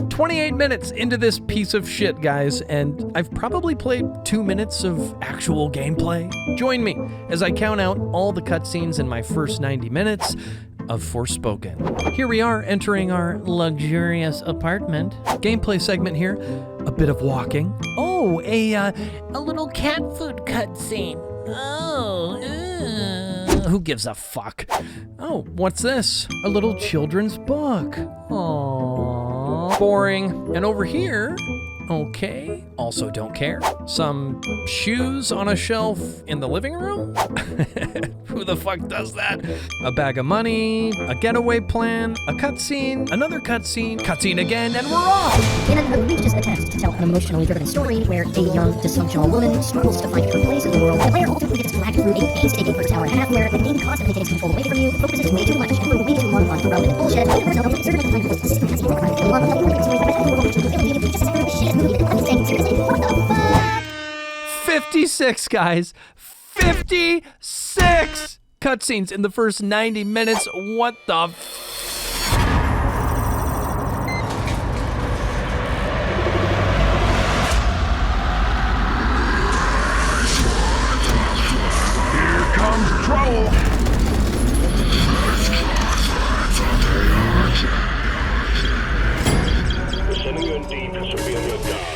28 minutes into this piece of shit, guys, and I've probably played 2 minutes of actual gameplay. Join me as I count out all the cutscenes in my first 90 minutes of Forspoken. Here we are entering our luxurious apartment. Gameplay segment here, a bit of walking. Oh, a little cat food cutscene. Oh, who gives a fuck? Oh, what's this? A little children's book. Aww. Boring. And over here, okay, also don't care. Some shoes on a shelf in the living room? Who the fuck does that? A bag of money, a getaway plan, a cutscene, another cutscene again, and we're off! In an egregious attempt to tell an emotionally driven story where a young, dysfunctional woman struggles to find her place in the world, the player ultimately gets dragged through a painstaking first hour and a half where the game constantly takes control away from you, focuses way too much and for way too long on irrelevant bullshit, and for example, certain time the system has what the fuck? 56, guys. 56 cutscenes in the first 90 minutes. What the Here comes trouble. Sending you indeed to be on your guard.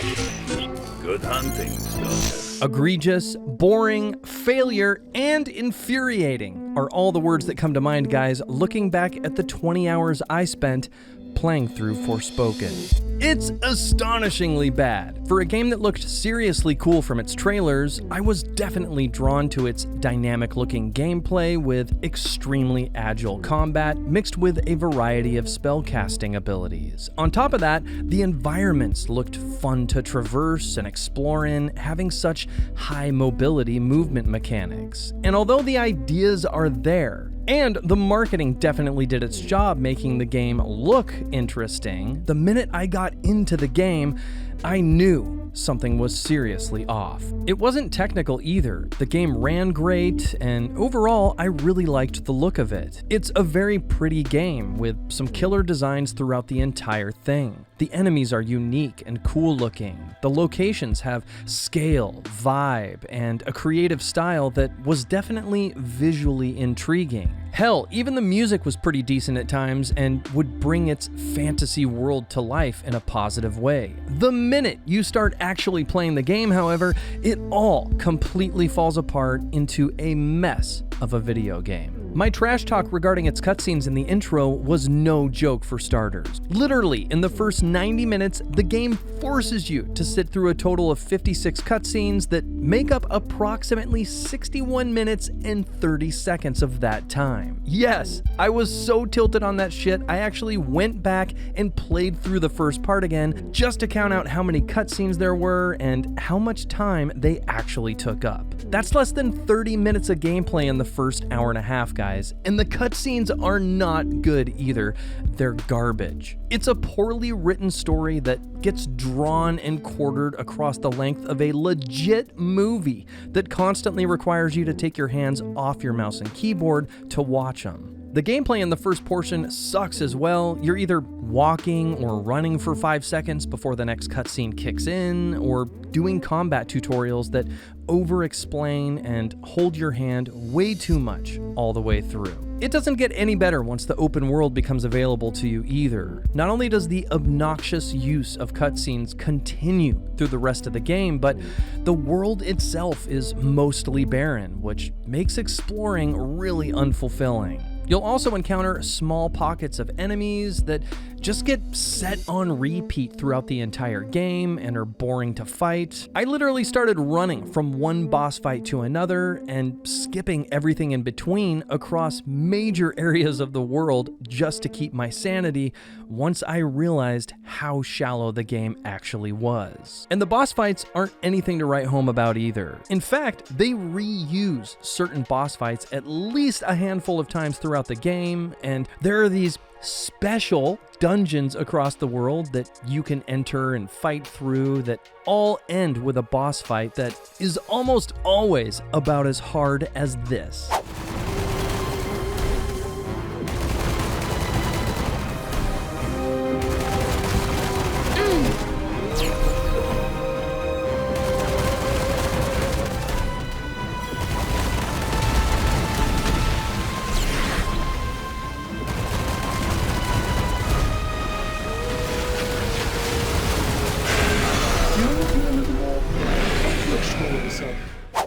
Good hunting, Stoner. Egregious, boring, failure, and infuriating are all the words that come to mind, guys, looking back at the 20 hours I spent playing through Forspoken. It's astonishingly bad. For a game that looked seriously cool from its trailers, I was definitely drawn to its dynamic-looking gameplay with extremely agile combat mixed with a variety of spellcasting abilities. On top of that, the environments looked fun to traverse and explore in, having such high mobility movement mechanics. And although the ideas are there, and the marketing definitely did its job making the game look interesting, the minute I got into the game, I knew something was seriously off. It wasn't technical either. The game ran great, and overall, I really liked the look of it. It's a very pretty game with some killer designs throughout the entire thing. The enemies are unique and cool looking. The locations have scale, vibe, and a creative style that was definitely visually intriguing. Hell, even the music was pretty decent at times and would bring its fantasy world to life in a positive way. The minute you start actually playing the game, however, it all completely falls apart into a mess of a video game. My trash talk regarding its cutscenes in the intro was no joke for starters. Literally, in the first 90 minutes, the game forces you to sit through a total of 56 cutscenes that make up approximately 61 minutes and 30 seconds of that time. Yes, I was so tilted on that shit, I actually went back and played through the first part again just to count out how many cutscenes there were and how much time they actually took up. That's less than 30 minutes of gameplay in the first hour and a half, guys, and the cutscenes are not good either. They're garbage. It's a poorly written story that gets drawn and quartered across the length of a legit movie that constantly requires you to take your hands off your mouse and keyboard to watch them. The gameplay in the first portion sucks as well. You're either walking or running for 5 seconds before the next cutscene kicks in, or doing combat tutorials that over-explain and hold your hand way too much all the way through. It doesn't get any better once the open world becomes available to you either. Not only does the obnoxious use of cutscenes continue through the rest of the game, but the world itself is mostly barren, which makes exploring really unfulfilling. You'll also encounter small pockets of enemies that just get set on repeat throughout the entire game and are boring to fight. I literally started running from one boss fight to another and skipping everything in between across major areas of the world just to keep my sanity once I realized how shallow the game actually was. And the boss fights aren't anything to write home about either. In fact, they reuse certain boss fights at least a handful of times throughout the game, and there are these special dungeons across the world that you can enter and fight through that all end with a boss fight that is almost always about as hard as this.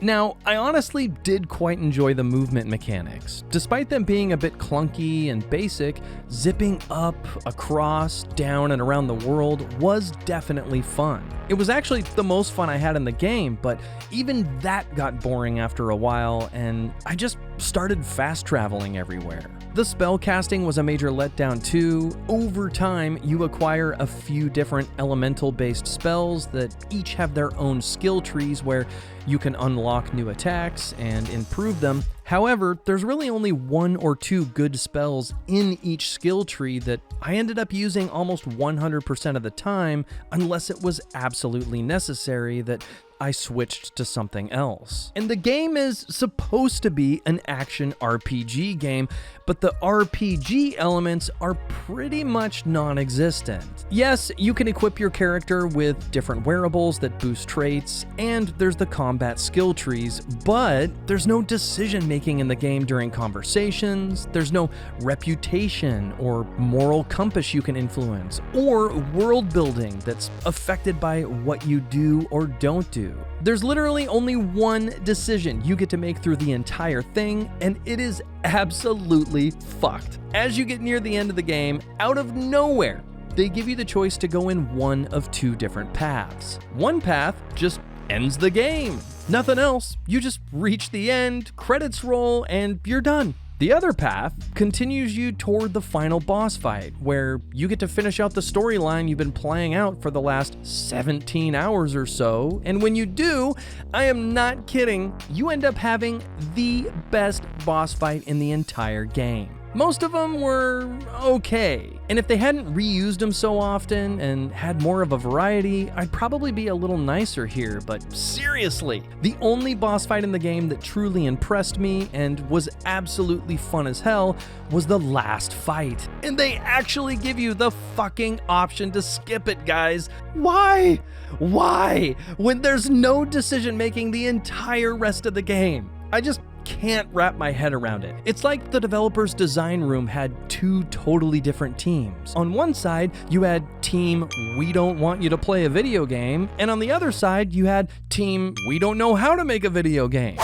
Now, I honestly did quite enjoy the movement mechanics. Despite them being a bit clunky and basic, zipping up, across, down, and around the world was definitely fun. It was actually the most fun I had in the game, but even that got boring after a while, and I just started fast traveling everywhere. The spell casting was a major letdown too. Over time, you acquire a few different elemental-based spells that each have their own skill trees where you can unlock new attacks and improve them. However, there's really only 1 or 2 good spells in each skill tree that I ended up using almost 100% of the time, unless it was absolutely necessary that I switched to something else. And the game is supposed to be an action RPG game, but the RPG elements are pretty much non-existent. Yes, you can equip your character with different wearables that boost traits, and there's the combat skill trees, but there's no decision making in the game during conversations, there's no reputation or moral compass you can influence, or world building that's affected by what you do or don't do. There's literally only one decision you get to make through the entire thing, and it is absolutely fucked. As you get near the end of the game, out of nowhere, they give you the choice to go in one of 2 different paths. One path just ends the game. Nothing else. You just reach the end, credits roll, and you're done. The other path continues you toward the final boss fight, where you get to finish out the storyline you've been playing out for the last 17 hours or so, and when you do, I am not kidding, you end up having the best boss fight in the entire game. Most of them were okay, and if they hadn't reused them so often and had more of a variety, I'd probably be a little nicer here, but seriously, the only boss fight in the game that truly impressed me and was absolutely fun as hell was the last fight. And they actually give you the fucking option to skip it, guys. Why? Why? When there's no decision making the entire rest of the game. I just can't wrap my head around it. It's like the developer's design room had 2 totally different teams. On one side, you had team, we don't want you to play a video game, and on the other side, you had team, we don't know how to make a video game.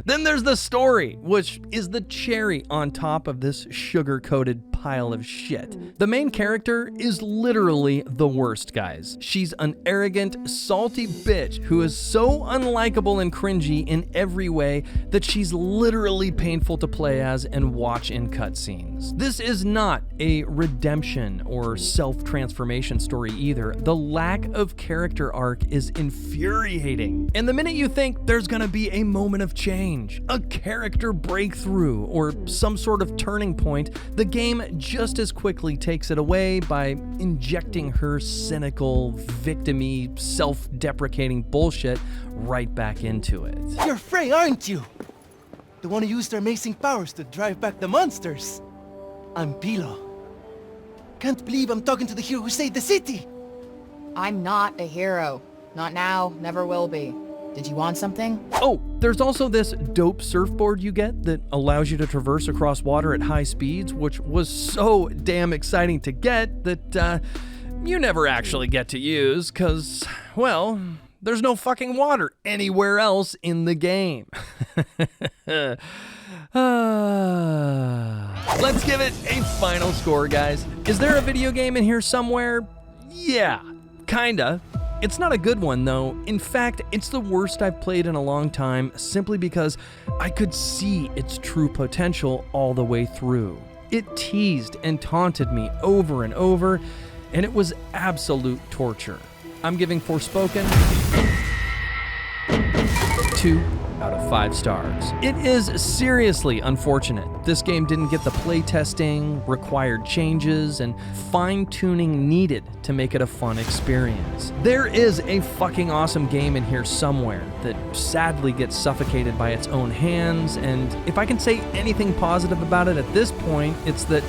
Then there's the story, which is the cherry on top of this sugar-coated pile of shit. The main character is literally the worst, guys. She's an arrogant, salty bitch who is so unlikable and cringy in every way that she's literally painful to play as and watch in cutscenes. This is not a redemption or self-transformation story either. The lack of character arc is infuriating. And the minute you think there's gonna be a moment of change, a character breakthrough, or some sort of turning point, the game just as quickly takes it away by injecting her cynical, victim-y, self-deprecating bullshit right back into it. You're Frey, aren't you? The one who used her amazing powers to drive back the monsters. I'm Pilo. Can't believe I'm talking to the hero who saved the city. I'm not a hero. Not now, never will be. Did you want something? Oh, there's also this dope surfboard you get that allows you to traverse across water at high speeds, which was so damn exciting to get that you never actually get to use because, well, there's no fucking water anywhere else in the game. Let's give it a final score, guys. Is there a video game in here somewhere? Yeah, kinda. It's not a good one, though. In fact, it's the worst I've played in a long time simply because I could see its true potential all the way through. It teased and taunted me over and over, and it was absolute torture. I'm giving Forspoken 2 out of 5 stars. It is seriously unfortunate this game didn't get the playtesting, required changes, and fine-tuning needed to make it a fun experience. There is a fucking awesome game in here somewhere that sadly gets suffocated by its own hands, and if I can say anything positive about it at this point, it's that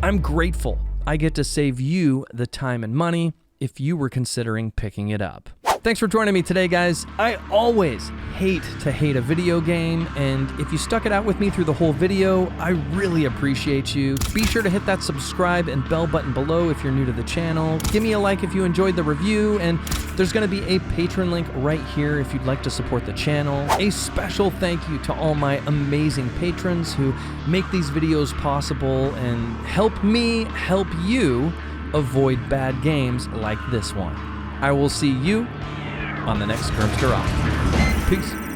I'm grateful I get to save you the time and money if you were considering picking it up. Thanks for joining me today, guys. I always hate to hate a video game, and if you stuck it out with me through the whole video, I really appreciate you. Be sure to hit that subscribe and bell button below if you're new to the channel. Give me a like if you enjoyed the review, and there's going to be a Patreon link right here if you'd like to support the channel. A special thank you to all my amazing patrons who make these videos possible and help me help you avoid bad games like this one. I will see you on the next Gurhm's Garage. Peace.